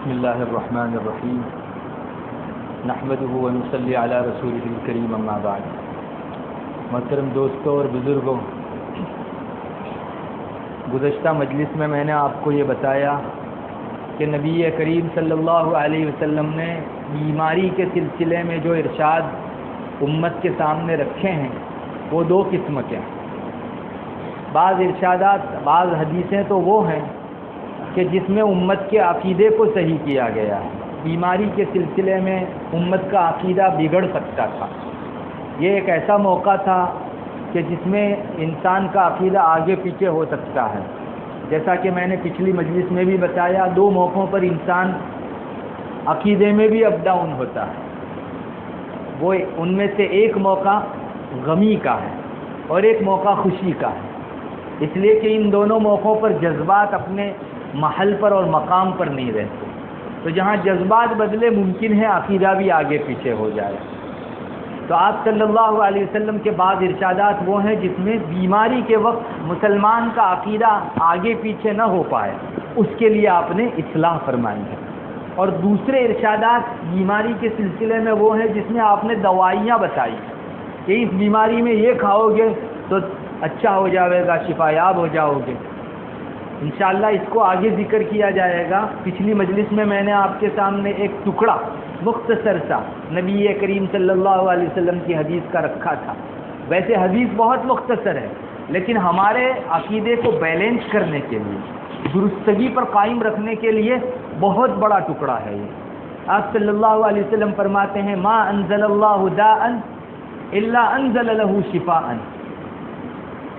بسم اللہ الرحمن الرحیم نحمدہ ونصلی علی رسولہ الکریم اما بعد. محترم دوستوں اور بزرگوں، گزشتہ مجلس میں نے آپ کو یہ بتایا کہ نبی کریم صلی اللہ علیہ وسلم نے بیماری کے سلسلے میں جو ارشاد امت کے سامنے رکھے ہیں وہ دو قسم کے ہیں. بعض ارشادات، بعض حدیثیں تو وہ ہیں کہ جس میں امت کے عقیدے کو صحیح کیا گیا ہے. بیماری کے سلسلے میں امت کا عقیدہ بگڑ سکتا تھا. یہ ایک ایسا موقع تھا کہ جس میں انسان کا عقیدہ آگے پیچھے ہو سکتا ہے. جیسا کہ میں نے پچھلی مجلس میں بھی بتایا، دو موقعوں پر انسان عقیدے میں بھی اپ ڈاؤن ہوتا ہے. وہ ان میں سے ایک موقع غمی کا ہے اور ایک موقع خوشی کا ہے، اس لیے کہ ان دونوں موقعوں پر جذبات اپنے محل پر اور مقام پر نہیں رہتے. تو جہاں جذبات بدلے ممکن ہے عقیدہ بھی آگے پیچھے ہو جائے. تو آپ صلی اللہ علیہ وسلم کے بعض ارشادات وہ ہیں جس میں بیماری کے وقت مسلمان کا عقیدہ آگے پیچھے نہ ہو پائے، اس کے لیے آپ نے اصلاح فرمائی ہے. اور دوسرے ارشادات بیماری کے سلسلے میں وہ ہیں جس میں آپ نے دوائیاں بتائی کہ اس بیماری میں یہ کھاؤ گے تو اچھا ہو جائے گا، شفا یاب ہو جاؤ گے. انشاءاللہ اس کو آگے ذکر کیا جائے گا. پچھلی مجلس میں نے آپ کے سامنے ایک ٹکڑا مختصر سا نبی کریم صلی اللہ علیہ وسلم کی حدیث کا رکھا تھا. ویسے حدیث بہت مختصر ہے، لیکن ہمارے عقیدے کو بیلنس کرنے کے لیے، درستگی پر قائم رکھنے کے لیے بہت بڑا ٹکڑا ہے یہ. آپ صلی اللہ علیہ وسلم فرماتے ہیں ما انزل اللہ داء الا انزل له شفاء،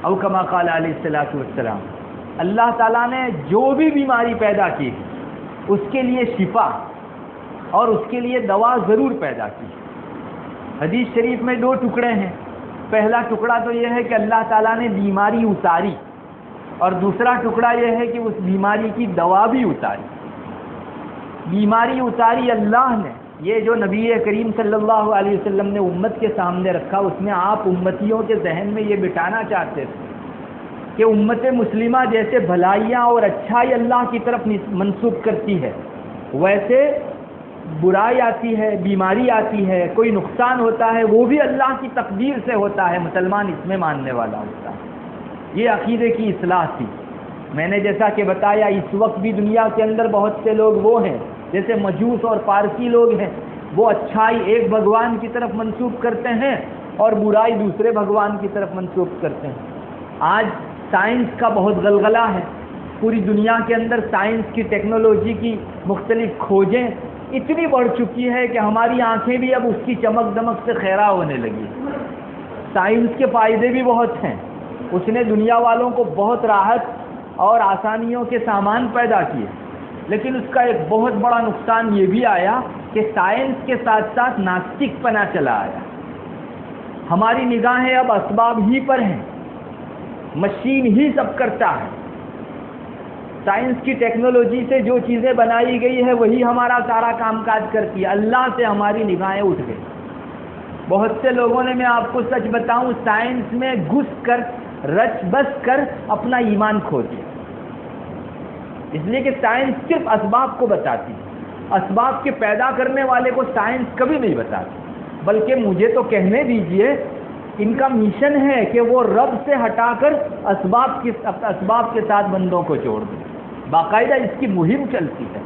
او کما قال علیہ الصلوۃ والسلام. اللہ تعالیٰ نے جو بھی بیماری پیدا کی اس کے لیے شفا اور اس کے لیے دوا ضرور پیدا کی. حدیث شریف میں دو ٹکڑے ہیں. پہلا ٹکڑا تو یہ ہے کہ اللہ تعالیٰ نے بیماری اتاری، اور دوسرا ٹکڑا یہ ہے کہ اس بیماری کی دوا بھی اتاری. بیماری اتاری اللہ نے، یہ جو نبی کریم صلی اللہ علیہ وسلم نے امت کے سامنے رکھا، اس میں آپ امتیوں کے ذہن میں یہ بٹھانا چاہتے تھے کہ امت مسلمہ جیسے بھلائیاں اور اچھائی اللہ کی طرف منسوب کرتی ہے، ویسے برائی آتی ہے، بیماری آتی ہے، کوئی نقصان ہوتا ہے، وہ بھی اللہ کی تقدیر سے ہوتا ہے. مسلمان اس میں ماننے والا ہوتا ہے. یہ عقیدے کی اصلاح تھی. میں نے جیسا کہ بتایا، اس وقت بھی دنیا کے اندر بہت سے لوگ وہ ہیں جیسے مجوس اور پارسی لوگ ہیں، وہ اچھائی ایک بھگوان کی طرف منسوب کرتے ہیں اور برائی دوسرے بھگوان کی طرف منسوب کرتے ہیں. آج سائنس کا بہت غلغلہ ہے. پوری دنیا کے اندر سائنس کی، ٹیکنالوجی کی مختلف کھوجیں اتنی بڑھ چکی ہے کہ ہماری آنکھیں بھی اب اس کی چمک دمک سے خیرہ ہونے لگی. سائنس کے فائدے بھی بہت ہیں. اس نے دنیا والوں کو بہت راحت اور آسانیوں کے سامان پیدا کیے، لیکن اس کا ایک بہت بڑا نقصان یہ بھی آیا کہ سائنس کے ساتھ ساتھ ناستک پنا چلا آیا. ہماری نگاہیں اب اسباب ہی پر ہیں، مشین ہی سب کرتا ہے. سائنس کی ٹیکنالوجی سے جو چیزیں بنائی گئی ہے وہی ہمارا سارا کام کاج کرتی ہے. اللہ سے ہماری نگاہیں اٹھ گئی. بہت سے لوگوں نے، میں آپ کو سچ بتاؤں، سائنس میں گھس کر رچ بس کر اپنا ایمان کھو دیا. اس لیے کہ سائنس صرف اسباب کو بتاتی ہے، اسباب کے پیدا کرنے والے کو سائنس کبھی نہیں بتاتی. بلکہ مجھے تو کہنے دیجئے، ان کا مشن ہے کہ وہ رب سے ہٹا کر اسباب کے ساتھ بندوں کو جوڑ دیں. باقاعدہ اس کی مہم چلتی ہے.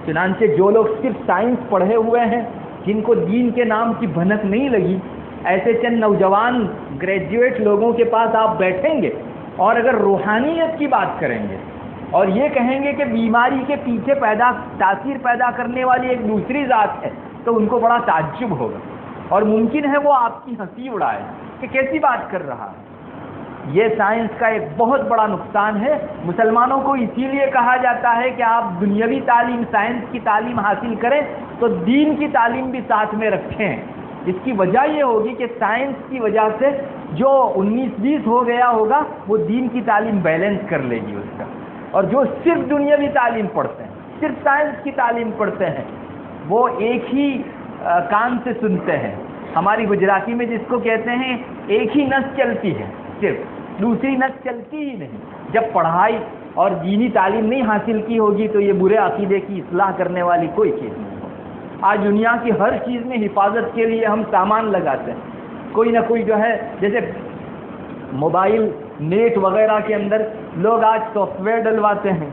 چنانچہ جو لوگ صرف سائنس پڑھے ہوئے ہیں، جن کو دین کے نام کی بھنک نہیں لگی، ایسے چند نوجوان گریجویٹ لوگوں کے پاس آپ بیٹھیں گے اور اگر روحانیت کی بات کریں گے اور یہ کہیں گے کہ بیماری کے پیچھے تاثیر پیدا کرنے والی ایک دوسری ذات ہے، تو ان کو بڑا تعجب ہوگا اور ممکن ہے وہ آپ کی ہنسی اڑائے کہ کیسی بات کر رہا ہے. یہ سائنس کا ایک بہت بڑا نقصان ہے. مسلمانوں کو اسی لیے کہا جاتا ہے کہ آپ دنیاوی تعلیم، سائنس کی تعلیم حاصل کریں تو دین کی تعلیم بھی ساتھ میں رکھیں. اس کی وجہ یہ ہوگی کہ سائنس کی وجہ سے جو 19-20 ہو گیا ہوگا وہ دین کی تعلیم بیلنس کر لے گی اس کا. اور جو صرف دنیاوی تعلیم پڑھتے ہیں، صرف سائنس کی تعلیم پڑھتے ہیں، وہ ایک ہی کان سے سنتے ہیں. ہماری گجراتی میں جس کو کہتے ہیں ایک ہی نس چلتی ہے، صرف دوسری نس چلتی ہی نہیں. جب پڑھائی اور دینی تعلیم نہیں حاصل کی ہوگی تو یہ برے عقیدے کی اصلاح کرنے والی کوئی چیز نہیں ہوگی. آج دنیا کی ہر چیز میں حفاظت کے لیے ہم سامان لگاتے ہیں. کوئی نہ کوئی جو ہے، جیسے موبائل نیٹ وغیرہ کے اندر لوگ آج سافٹ ویئر ڈلواتے ہیں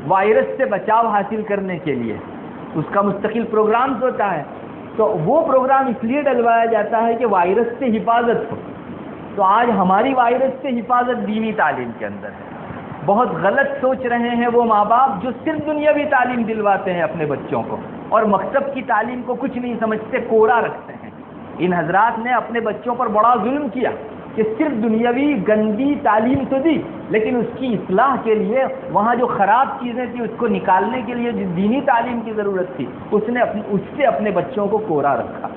وائرس سے بچاؤ حاصل کرنے کے لیے. اس کا مستقل پروگرامز ہوتا ہے، تو وہ پروگرام اس لیے ڈلوایا جاتا ہے کہ وائرس سے حفاظت ہو. تو آج ہماری وائرس سے حفاظت دینی تعلیم کے اندر ہے. بہت غلط سوچ رہے ہیں وہ ماں باپ جو صرف دنیاوی تعلیم دلواتے ہیں اپنے بچوں کو اور مکتب کی تعلیم کو کچھ نہیں سمجھتے، کوڑا رکھتے ہیں. ان حضرات نے اپنے بچوں پر بڑا ظلم کیا کہ صرف دنیاوی گندی تعلیم تو دی، لیکن اس کی اصلاح کے لیے وہاں جو خراب چیزیں تھیں اس کو نکالنے کے لیے جو دینی تعلیم کی ضرورت تھی اس سے اپنے بچوں کو کوڑا رکھا.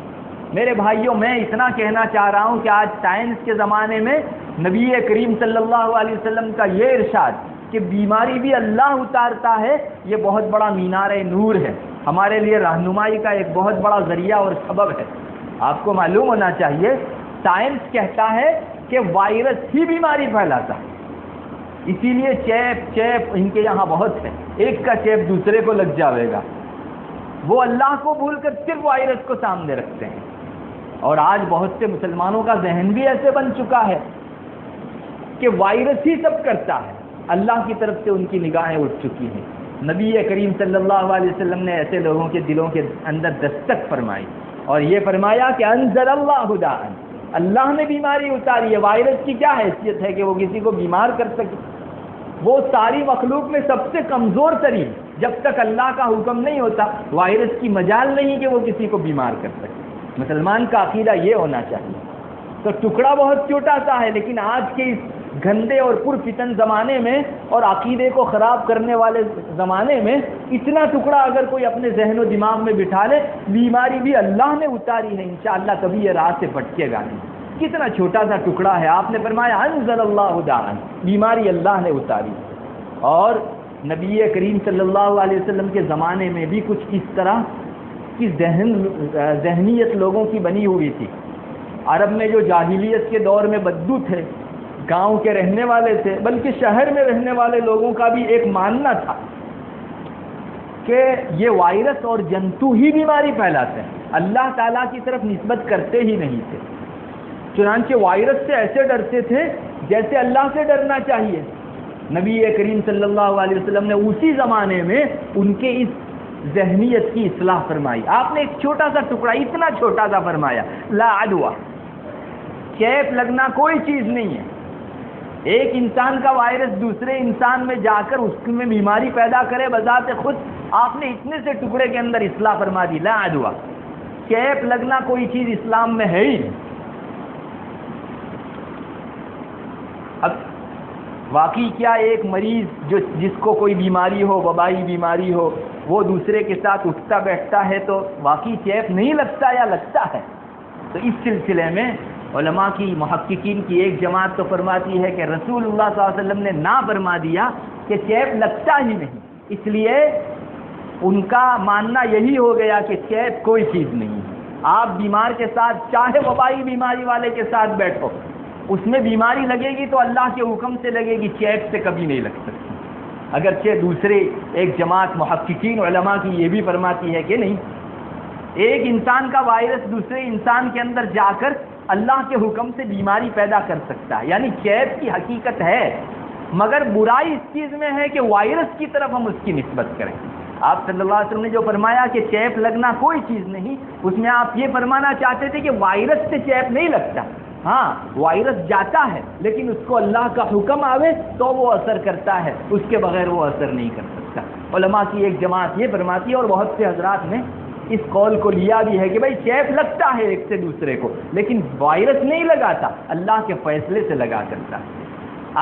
میرے بھائیوں، میں اتنا کہنا چاہ رہا ہوں کہ آج سائنس کے زمانے میں نبی کریم صلی اللہ علیہ وسلم کا یہ ارشاد کہ بیماری بھی اللہ اتارتا ہے، یہ بہت بڑا مینار نور ہے، ہمارے لیے رہنمائی کا ایک بہت بڑا ذریعہ اور سبب ہے. آپ کو معلوم ہونا چاہیے سائنس کہتا ہے کہ وائرس ہی بیماری پھیلاتا ہے. اسی لیے چیپ ان کے یہاں بہت ہے، ایک کا چیپ دوسرے کو لگ جاوے گا. وہ اللہ کو بھول کر صرف وائرس کو سامنے رکھتے ہیں. اور آج بہت سے مسلمانوں کا ذہن بھی ایسے بن چکا ہے کہ وائرس ہی سب کرتا ہے. اللہ کی طرف سے ان کی نگاہیں اٹھ چکی ہیں. نبی کریم صلی اللہ علیہ وسلم نے ایسے لوگوں کے دلوں کے اندر دستک فرمائی اور یہ فرمایا کہ انزل اللہ داء، اللہ نے بیماری اتاری ہے. وائرس کی کیا حیثیت ہے کہ وہ کسی کو بیمار کر سکے؟ وہ ساری مخلوق میں سب سے کمزور ترین، جب تک اللہ کا حکم نہیں ہوتا وائرس کی مجال نہیں کہ وہ کسی کو بیمار کر سکے. مسلمان کا عقیدہ یہ ہونا چاہیے. تو ٹکڑا بہت چھوٹا سا ہے، لیکن آج کے اس گندے اور پرفتن زمانے میں اور عقیدے کو خراب کرنے والے زمانے میں اتنا ٹکڑا اگر کوئی اپنے ذہن و دماغ میں بٹھا لے، بیماری بھی اللہ نے اتاری ہے، انشاءاللہ کبھی یہ راہ سے بھٹکے گا نہیں. کتنا چھوٹا سا ٹکڑا ہے. آپ نے فرمایا انزل اللہ داء، بیماری اللہ نے اتاری. اور نبی کریم صلی اللہ علیہ وسلم کے زمانے میں بھی کچھ اس طرح کی ذہنیت لوگوں کی بنی ہوئی تھی. عرب میں جو جاہلیت کے دور میں بدو تھے، گاؤں کے رہنے والے تھے، بلکہ شہر میں رہنے والے لوگوں کا بھی ایک ماننا تھا کہ یہ وائرس اور جنتو ہی بیماری پھیلاتے ہیں، اللہ تعالیٰ کی طرف نسبت کرتے ہی نہیں تھے. چنانچہ وائرس سے ایسے ڈرتے تھے جیسے اللہ سے ڈرنا چاہیے. نبی کریم صلی اللہ علیہ وسلم نے اسی زمانے میں ان کے اس ذہنیت کی اصلاح فرمائی. آپ نے ایک چھوٹا سا ٹکڑا، اتنا چھوٹا سا فرمایا، لا عدوہ، چیپ لگنا کوئی چیز نہیں ہے. ایک انسان کا وائرس دوسرے انسان میں جا کر اس میں بیماری پیدا کرے بذات خود، آپ نے اتنے سے ٹکڑے کے اندر اصلاح فرما دی. لا عدوہ، چیپ لگنا کوئی چیز اسلام میں ہے ہی نہیں. اب واقعی کیا ایک مریض جس کو کوئی بیماری ہو، وبائی بیماری ہو، وہ دوسرے کے ساتھ اٹھتا بیٹھتا ہے تو واقعی چیپ نہیں لگتا یا لگتا ہے؟ تو اس سلسلے میں علماء کی، محققین کی ایک جماعت تو فرماتی ہے کہ رسول اللہ صلی اللہ علیہ وسلم نے نہ فرما دیا کہ چیپ لگتا ہی نہیں. اس لیے ان کا ماننا یہی ہو گیا کہ چیپ کوئی چیز نہیں ہے. آپ بیمار کے ساتھ، چاہے وبائی بیماری والے کے ساتھ بیٹھو، اس میں بیماری لگے گی تو اللہ کے حکم سے لگے گی، چیپ سے کبھی نہیں لگ سکتی. اگرچہ دوسرے ایک جماعت محققین علماء کی یہ بھی فرماتی ہے کہ نہیں، ایک انسان کا وائرس دوسرے انسان کے اندر جا کر اللہ کے حکم سے بیماری پیدا کر سکتا ہے. یعنی چیپ کی حقیقت ہے، مگر برائی اس چیز میں ہے کہ وائرس کی طرف ہم اس کی نسبت کریں. آپ صلی اللہ علیہ وسلم نے جو فرمایا کہ چیپ لگنا کوئی چیز نہیں، اس میں آپ یہ فرمانا چاہتے تھے کہ وائرس سے چیپ نہیں لگتا. ہاں، وائرس جاتا ہے لیکن اس کو اللہ کا حکم آوے تو وہ اثر کرتا ہے، اس کے بغیر وہ اثر نہیں کر سکتا. علماء کی ایک جماعت یہ فرماتی ہے اور بہت سے حضرات نے اس قول کو لیا بھی ہے کہ بھائی چیپ لگتا ہے ایک سے دوسرے کو، لیکن وائرس نہیں لگاتا، اللہ کے فیصلے سے لگا کرتا ہے.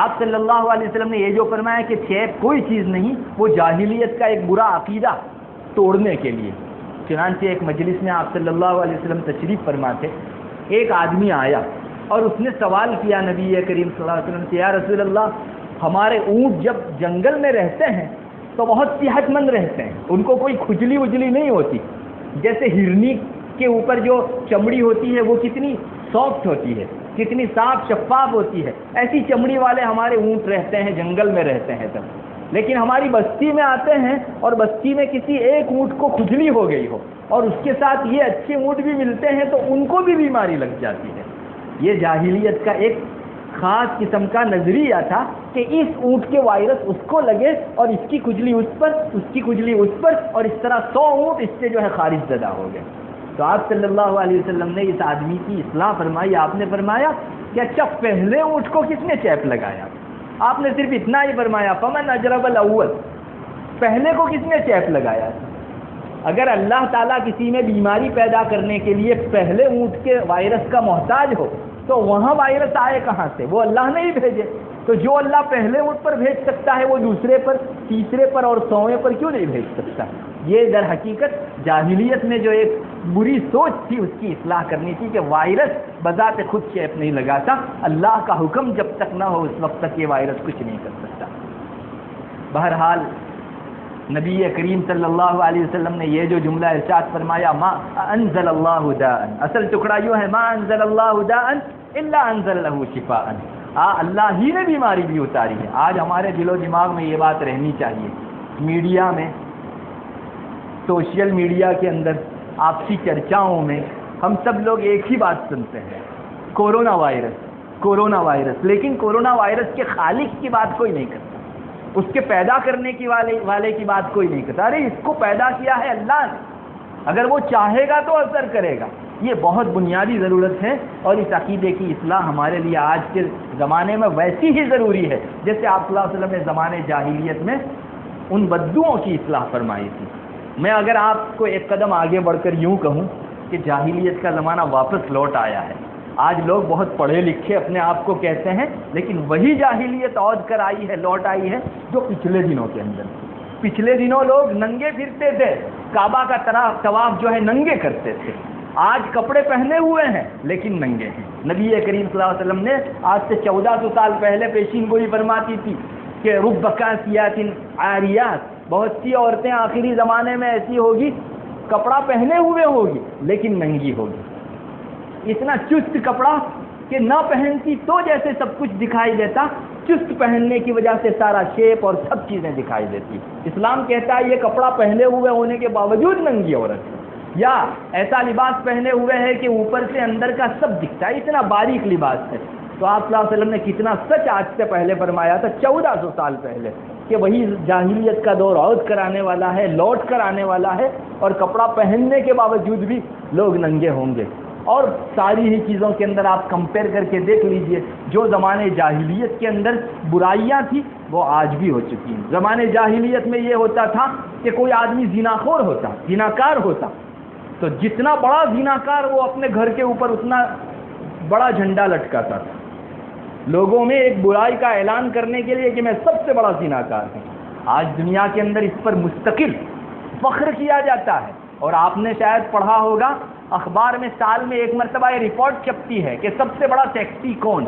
آپ صلی اللہ علیہ وسلم نے یہ جو فرمایا کہ چیپ کوئی چیز نہیں، وہ جاہلیت کا ایک برا عقیدہ توڑنے کے لیے. چنانچہ ایک مجلس میں آپ صلی اللہ علیہ وسلم تشریف فرما تھے. ایک آدمی آیا اور اس نے سوال کیا نبی کریم صلی اللہ علیہ وسلم سے، یا رسول اللہ، ہمارے اونٹ جب جنگل میں رہتے ہیں تو بہت صحت مند رہتے ہیں، ان کو کوئی کھجلی وجلی نہیں ہوتی، جیسے ہرنی کے اوپر جو چمڑی ہوتی ہے وہ کتنی سافٹ ہوتی ہے، کتنی صاف شفاف ہوتی ہے. ایسی چمڑی والے ہمارے اونٹ رہتے ہیں، جنگل میں رہتے ہیں تب. لیکن ہماری بستی میں آتے ہیں اور بستی میں کسی ایک اونٹ کو کھجلی ہو گئی ہو اور اس کے ساتھ یہ اچھے اونٹ بھی ملتے ہیں تو ان کو بھی بیماری لگ جاتی ہے. یہ جاہلیت کا ایک خاص قسم کا نظریہ تھا کہ اس اونٹ کے وائرس اس کو لگے اور اس کی کھجلی اس پر، اس کی کھجلی اس پر، اور اس طرح 100 اونٹ اس سے جو ہے خارج زدہ ہو گئے. تو آپ صلی اللہ علیہ وسلم نے اس آدمی کی اصلاح فرمائی. آپ نے فرمایا کہ اچھا پہلے اونٹ کو کس نے چیپ لگایا؟ آپ نے صرف اتنا ہی فرمایا فمن اجرب الاول، پہلے کو کس نے چیپ لگایا؟ اگر اللہ تعالیٰ کسی میں بیماری پیدا کرنے کے لیے پہلے اونٹ کے وائرس کا محتاج ہو تو وہاں وائرس آئے کہاں سے؟ وہ اللہ نے ہی بھیجے. تو جو اللہ پہلے اونٹ پر بھیج سکتا ہے وہ دوسرے پر، تیسرے پر اور 100ویں پر کیوں نہیں بھیج سکتا؟ یہ در حقیقت جاہلیت میں جو ایک بری سوچ تھی اس کی اصلاح کرنی تھی کہ وائرس بذات خود چیپ نہیں لگاتا، اللہ کا حکم جب تک نہ ہو اس وقت تک یہ وائرس کچھ نہیں کر سکتا. بہرحال نبی کریم صلی اللہ علیہ وسلم نے یہ جو جملہ ارشاد فرمایا ما انزل اللہ داء، اصل ٹکڑا یوں ہے ما انزل اللہ داء الا انزل له شفاء. اللہ ہی نے بیماری بھی اتاری ہے. آج ہمارے دل و دماغ میں یہ بات رہنی چاہیے. میڈیا میں، سوشل میڈیا کے اندر، آپسی چرچاؤں میں ہم سب لوگ ایک ہی بات سنتے ہیں، کورونا وائرس، کورونا وائرس. لیکن کورونا وائرس کے خالق کی بات کوئی نہیں کرتا، اس کے پیدا کرنے کی والے کی بات کوئی نہیں کرتا. ارے اس کو پیدا کیا ہے اللہ نے، اگر وہ چاہے گا تو اثر کرے گا. یہ بہت بنیادی ضرورت ہے اور اس عقیدے کی اصلاح ہمارے لیے آج کے زمانے میں ویسی ہی ضروری ہے جیسے آپ صلی اللہ علیہ وسلم نے زمانے جاہلیت میں ان بدوؤں کی اصلاح فرمائی تھی. میں اگر آپ کو ایک قدم آگے بڑھ کر یوں کہوں کہ جاہلیت کا زمانہ واپس لوٹ آیا ہے. آج لوگ بہت پڑھے لکھے اپنے آپ کو کہتے ہیں لیکن وہی جاہلیت عود کر آئی ہے، لوٹ آئی ہے جو پچھلے دنوں کے اندر. پچھلے دنوں لوگ ننگے پھرتے تھے، کعبہ کا طواف جو ہے ننگے کرتے تھے. آج کپڑے پہنے ہوئے ہیں لیکن ننگے ہیں. نبی کریم صلی اللہ علیہ وسلم نے آج سے 1400 سال پہلے پیشین گوئی فرماتی تھی کہ رب کاسیات عاریات، بہت سی عورتیں آخری زمانے میں ایسی ہوگی کپڑا پہنے ہوئے ہوگی لیکن ننگی ہوگی. اتنا چست کپڑا کہ نہ پہنتی تو جیسے سب کچھ دکھائی دیتا، چست پہننے کی وجہ سے سارا شیپ اور سب چیزیں دکھائی دیتی. اسلام کہتا ہے یہ کپڑا پہنے ہوئے ہونے کے باوجود ننگی عورت ہے، یا ایسا لباس پہنے ہوئے ہے کہ اوپر سے اندر کا سب دکھتا ہے، اتنا باریک لباس ہے. تو آپ صلی اللہ علیہ وسلم نے کتنا سچ آج سے پہلے فرمایا تھا 1400 سال پہلے کہ وہی جاہلیت کا دور عود کرانے والا ہے، لوٹ کر آنے والا ہے اور کپڑا پہننے کے باوجود بھی لوگ ننگے ہوں گے. اور ساری ہی چیزوں کے اندر آپ کمپیئر کر کے دیکھ لیجئے، جو زمانے جاہلیت کے اندر برائیاں تھیں وہ آج بھی ہو چکی ہیں. زمانے جاہلیت میں یہ ہوتا تھا کہ کوئی آدمی زناخور ہوتا، زناکار ہوتا تو جتنا بڑا زناکار وہ اپنے گھر کے اوپر اتنا بڑا جھنڈا لٹکاتا تھا، لوگوں میں ایک برائی کا اعلان کرنے کے لیے کہ میں سب سے بڑا زناکار ہوں. آج دنیا کے اندر اس پر مستقل فخر کیا جاتا ہے. اور آپ نے شاید پڑھا ہوگا اخبار میں سال میں ایک مرتبہ یہ رپورٹ چھپتی ہے کہ سب سے بڑا سیکسی کون.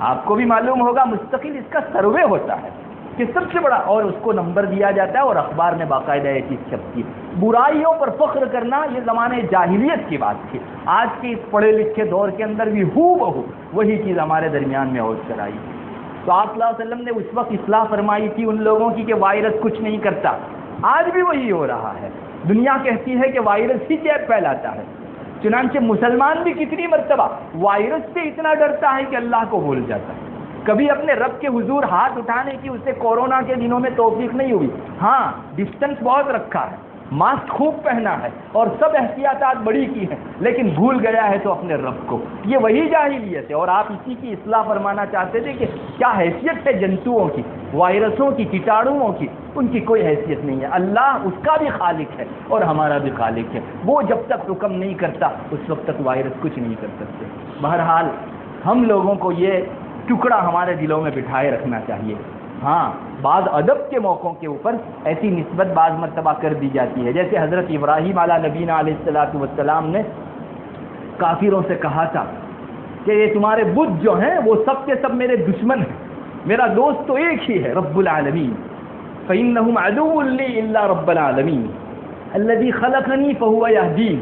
آپ کو بھی معلوم ہوگا مستقل اس کا سروے ہوتا ہے کہ سب سے بڑا، اور اس کو نمبر دیا جاتا ہے اور اخبار میں باقاعدہ یہ چیز چھپتی ہے. برائیوں پر فخر کرنا یہ زمانے جاہلیت کی بات تھی. آج کے اس پڑھے لکھے دور کے اندر بھی ہو بہو وہی چیز ہمارے درمیان میں عود کر آئی. تو آپ صلی اللہ علیہ وسلم نے اس وقت اصلاح فرمائی تھی ان لوگوں کی کہ وائرس کچھ نہیں کرتا. آج بھی وہی ہو رہا ہے. دنیا کہتی ہے کہ وائرس ہی چیپ پھیلاتا ہے. چنانچہ مسلمان بھی کتنی مرتبہ وائرس سے اتنا ڈرتا ہے کہ اللہ کو بھول جاتا ہے. کبھی اپنے رب کے حضور ہاتھ اٹھانے کی اسے کورونا کے دنوں میں توفیق نہیں ہوئی. ہاں ڈسٹنس بہت رکھا ہے، ماسک خوب پہنا ہے اور سب احتیاطات بڑی کی ہیں، لیکن بھول گیا ہے تو اپنے رب کو. یہ وہی جاہلیت ہے. اور آپ اسی کی اصلاح فرمانا چاہتے تھے کہ کیا حیثیت ہے جنتوؤں کی، وائرسوں کی، کیٹاڑوؤں کی. ان کی کوئی حیثیت نہیں ہے. اللہ اس کا بھی خالق ہے اور ہمارا بھی خالق ہے. وہ جب تک حکم نہیں کرتا اس وقت تک وائرس کچھ نہیں کر سکتے. بہرحال ہم لوگوں کو یہ ٹکڑا ہمارے دلوں میں بٹھائے رکھنا چاہیے. ہاں بعض ادب کے موقعوں کے اوپر ایسی نسبت بعض مرتبہ کر دی جاتی ہے، جیسے حضرت ابراہیم علیہ نبینا علیہ الصلوۃ والسلام نے کافروں سے کہا تھا کہ یہ تمہارے بت جو ہیں وہ سب کے سب میرے دشمن ہیں، میرا دوست تو ایک ہی ہے رب العالمین. فإنهم عدو لي إلا رب العالمین الذي خلقني فهو يهدين.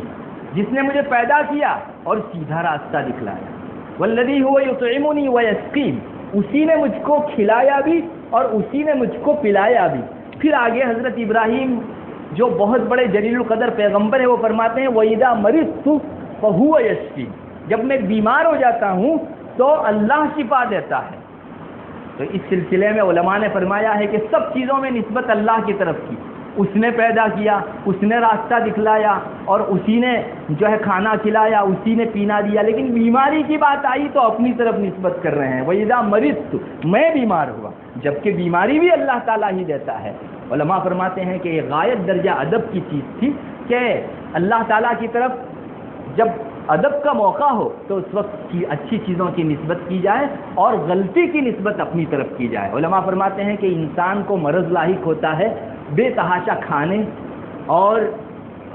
جس نے مجھے پیدا کیا اور سیدھا راستہ دکھلایا والذی هو یطعمنی ویسقین، اسی نے مجھ کو کھلایا بھی اور اسی نے مجھ کو پلایا بھی۔ پھر آگے حضرت ابراہیم جو بہت بڑے جلیل القدر پیغمبر ہے وہ فرماتے ہیں وَإِذَا مَرِضْتُ فَهُوَ يَشْفِينِ، جب میں بیمار ہو جاتا ہوں تو اللہ شفا دیتا ہے۔ تو اس سلسلے میں علماء نے فرمایا ہے کہ سب چیزوں میں نسبت اللہ کی طرف کی، اس نے پیدا کیا، اس نے راستہ دکھلایا اور اسی نے جو ہے کھانا کھلایا، اسی نے پینا دیا، لیکن بیماری کی بات آئی تو اپنی طرف نسبت کر رہے ہیں وَإِذَا مَرِضْتُ، میں بیمار ہوا، جبکہ بیماری بھی اللہ تعالیٰ ہی دیتا ہے۔ علماء فرماتے ہیں کہ یہ غایت درجہ ادب کی چیز تھی کہ اللہ تعالیٰ کی طرف جب ادب کا موقع ہو تو اس وقت کی اچھی چیزوں کی نسبت کی جائے اور غلطی کی نسبت اپنی طرف کی جائے۔ علماء فرماتے ہیں کہ انسان کو مرض لاحق ہوتا ہے بے تحاشا کھانے اور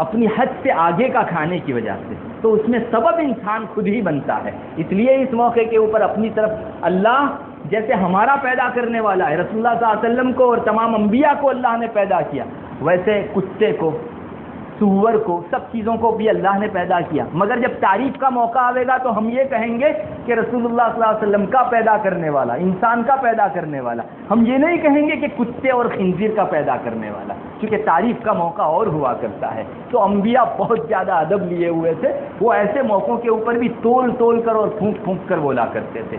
اپنی حد سے آگے کا کھانے کی وجہ سے، تو اس میں سبب انسان خود ہی بنتا ہے۔ اس لیے اس موقع کے اوپر اپنی طرف اللہ جیسے ہمارا پیدا کرنے والا ہے، رسول اللہ صلی اللہ علیہ وسلم کو اور تمام انبیاء کو اللہ نے پیدا کیا، ویسے کتے کو، سور کو، سب چیزوں کو بھی اللہ نے پیدا کیا، مگر جب تعریف کا موقع آئے گا تو ہم یہ کہیں گے کہ رسول اللہ صلی اللہ علیہ وسلم کا پیدا کرنے والا، انسان کا پیدا کرنے والا، ہم یہ نہیں کہیں گے کہ کتے اور خنزیر کا پیدا کرنے والا، کیونکہ تعریف کا موقع اور ہوا کرتا ہے۔ تو انبیاء بہت زیادہ ادب لیے ہوئے تھے، وہ ایسے موقعوں کے اوپر بھی تول تول کر اور پھونک پھونک کر بولا کرتے تھے۔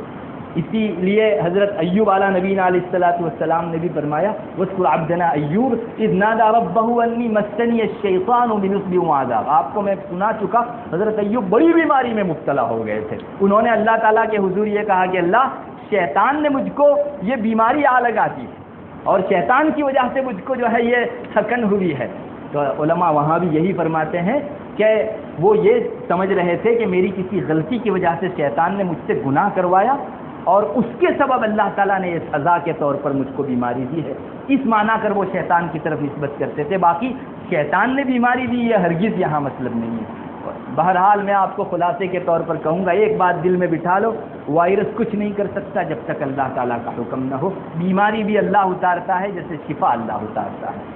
اسی لیے حضرت ایوب علیہ نبینا علیہ الصلوۃ والسلام نے بھی فرمایا وَاذْكُرْ عَبْدَنَا أَيُّوبَ إِذْ نَادَىٰ رَبَّهُ أَنِّي مَسَّنِيَ الشَّيْطَانُ بِنُصْبٍ وَعَذَابٍ۔ آپ کو میں سنا چکا حضرت ایوب بڑی بیماری میں مبتلا ہو گئے تھے، انہوں نے اللہ تعالیٰ کے حضور یہ کہا کہ اللہ شیطان نے مجھ کو یہ بیماری آ لگا دی اور شیطان کی وجہ سے مجھ کو جو ہے یہ تھکن ہوئی ہے۔ تو علماء وہاں بھی یہی فرماتے ہیں کہ وہ یہ سمجھ رہے تھے کہ میری کسی غلطی کی وجہ سے شیطان نے مجھ سے گناہ کروایا اور اس کے سبب اللہ تعالیٰ نے یہ سزا کے طور پر مجھ کو بیماری دی ہے، اس معنی کر وہ شیطان کی طرف نسبت کرتے تھے۔ باقی شیطان نے بیماری دی یہ ہرگز یہاں مطلب نہیں ہے۔ بہرحال میں آپ کو خلاصے کے طور پر کہوں گا ایک بات دل میں بٹھا لو، وائرس کچھ نہیں کر سکتا جب تک اللہ تعالیٰ کا حکم نہ ہو، بیماری بھی اللہ اتارتا ہے جیسے شفا اللہ اتارتا ہے۔